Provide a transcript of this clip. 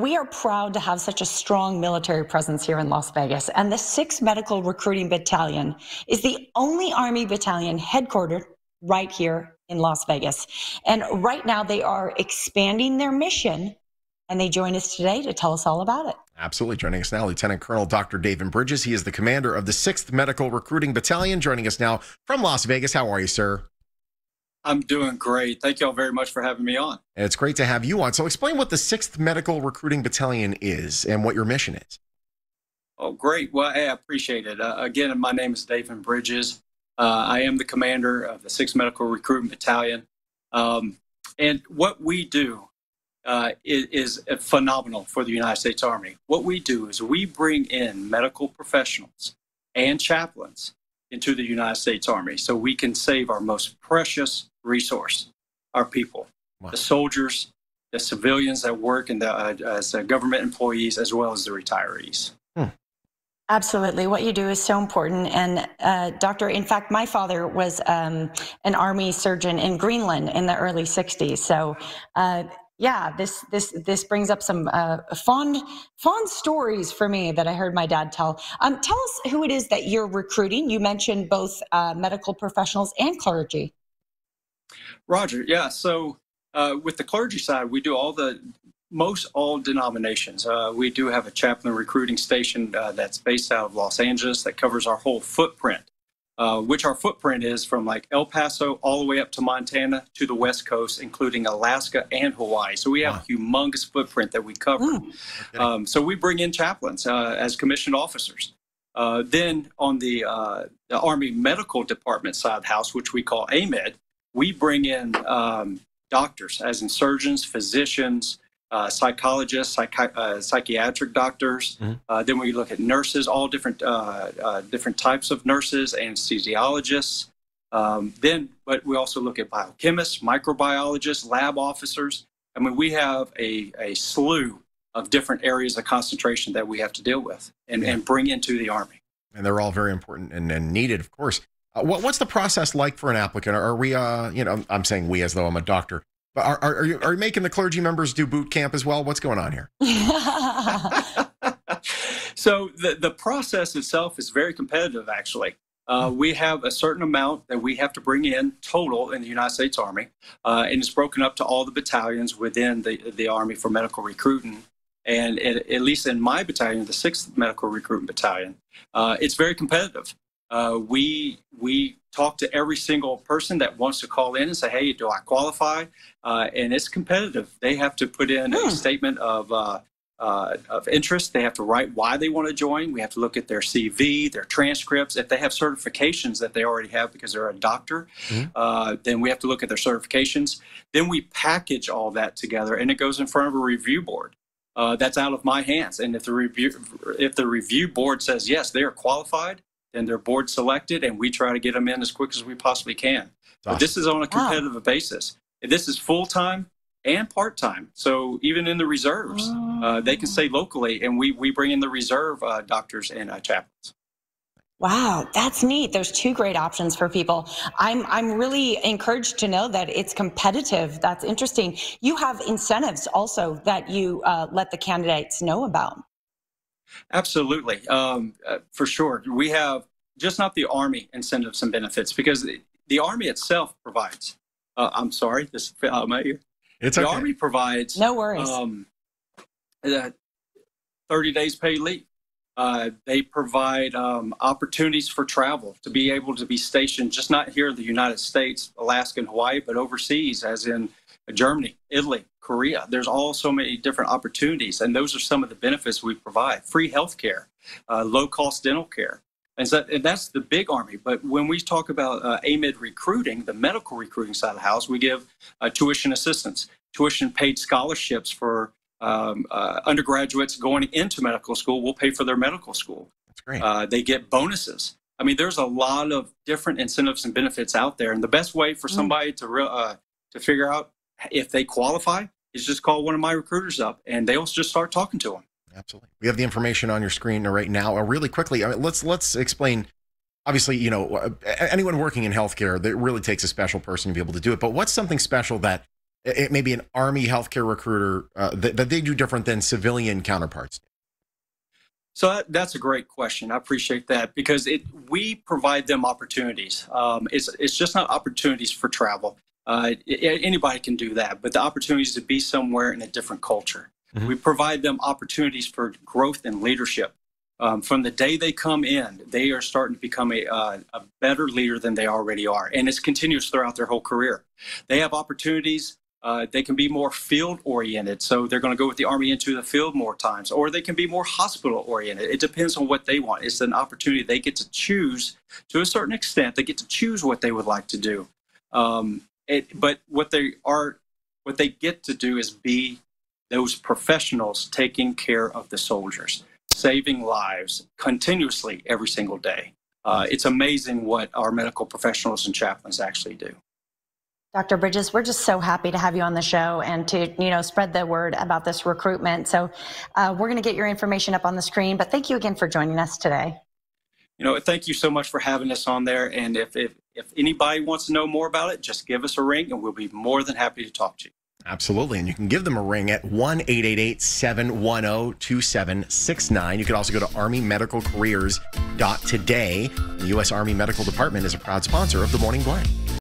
we are proud to have such a strong military presence here in Las Vegas, and the 6th Medical Recruiting Battalion is the only Army battalion headquartered right here in Las Vegas. And right now they are expanding their mission, and they join us today to tell us all about it. Absolutely. Joining us now, Lieutenant Colonel Dr. David Bridges. He is the commander of the 6th Medical Recruiting Battalion, joining us now from Las Vegas. How are you, sir? I'm doing great. Thank you all very much for having me on. It's great to have you on. So explain what the 6th Medical Recruiting Battalion is and what your mission is. Oh, great. Well, hey, I appreciate it. Again, my name is David Bridges. I am the commander of the 6th Medical Recruiting Battalion. And what we do is phenomenal for the United States Army. What we do is we bring in medical professionals and chaplains into the United States Army so we can save our most precious resource, our people, the soldiers, the civilians that work as government employees, as well as the retirees. Absolutely. What you do is so important. And Doctor, in fact, my father was an Army surgeon in Greenland in the early 60s. So yeah, this brings up some fond stories for me that I heard my dad tell. Tell us who it is that you're recruiting. You mentioned both medical professionals and clergy. Roger. Yeah. So with the clergy side, we do most all denominations. We do have a chaplain recruiting station that's based out of Los Angeles that covers our whole footprint. Which our footprint is from like El Paso all the way up to Montana to the West Coast, including Alaska and Hawaii. So we have a humongous footprint that we cover. So we bring in chaplains as commissioned officers. Then on the Army Medical Department side of the house, which we call AMED, we bring in doctors, as in surgeons, physicians, psychologists, psychiatric doctors. Then we look at nurses, all different types of nurses, anesthesiologists. But we also look at biochemists, microbiologists, lab officers. I mean, we have a slew of different areas of concentration that we have to deal with and bring into the Army. And they're all very important and needed, of course. What's the process like for an applicant? Are we, I'm saying we as though I'm a doctor. Are you making the clergy members do boot camp as well? What's going on here? So the process itself is very competitive, actually. We have a certain amount that we have to bring in total in the United States Army, and it's broken up to all the battalions within the Army for medical recruiting. And at least in my battalion, the 6th Medical Recruiting Battalion, it's very competitive. We talk to every single person that wants to call in and say, hey, do I qualify? And it's competitive. They have to put in a statement of interest. They have to write why they want to join. We have to look at their CV, their transcripts. If they have certifications that they already have because they're a doctor, then we have to look at their certifications. Then we package all that together, and it goes in front of a review board. That's out of my hands. And if the review board says, yes, they are qualified, then they're board selected, and we try to get them in as quick as we possibly can. But this is on a competitive basis. This is full-time and part-time. So even in the reserves, they can stay locally, and we bring in the reserve doctors and chaplains. Wow, that's neat. There's two great options for people. I'm really encouraged to know that it's competitive. That's interesting. You have incentives also that you let the candidates know about. Absolutely. For sure. We have just not the Army incentives and benefits, because the Army itself provides. I'm sorry, this fell out of my ear. The Army provides. No worries. 30 days paid leave. They provide opportunities for travel to be able to be stationed just not here in the United States, Alaska, and Hawaii, but overseas, as in Germany, Italy, Korea. There's all so many different opportunities, and those are some of the benefits we provide. Free health care, low-cost dental care. And that's the big Army. But when we talk about AMED recruiting, the medical recruiting side of the house, we give tuition assistance, tuition-paid scholarships for undergraduates going into medical school. We'll pay for their medical school. That's great. They get bonuses. I mean, there's a lot of different incentives and benefits out there. And the best way for somebody to figure out if they qualify is just call one of my recruiters up, and they'll just start talking to them. Absolutely. We have the information on your screen right now. Really quickly, let's explain. Obviously, you know, anyone working in healthcare, that really takes a special person to be able to do it. But what's something special that it may be an Army healthcare recruiter that they do different than civilian counterparts? So that's a great question. I appreciate that because we provide them opportunities. It's just not opportunities for travel. Anybody can do that, but the opportunities to be somewhere in a different culture. Mm-hmm. We provide them opportunities for growth and leadership. From the day they come in, they are starting to become a better leader than they already are, and it's continuous throughout their whole career. They have opportunities. They can be more field-oriented, so they're going to go with the Army into the field more times, or they can be more hospital-oriented. It depends on what they want. It's an opportunity they get to choose to a certain extent. They get to choose what they would like to do. But what they get to do is be those professionals taking care of the soldiers, saving lives continuously every single day. It's amazing what our medical professionals and chaplains actually do. Dr. Bridges, we're just so happy to have you on the show and to, spread the word about this recruitment. So we're going to get your information up on the screen, but thank you again for joining us today. Thank you so much for having us on there. And if anybody wants to know more about it, just give us a ring and we'll be more than happy to talk to you. Absolutely. And you can give them a ring at 1-888-710-2769. You can also go to armymedicalcareers.today. The U.S. Army Medical Department is a proud sponsor of The Morning Blend.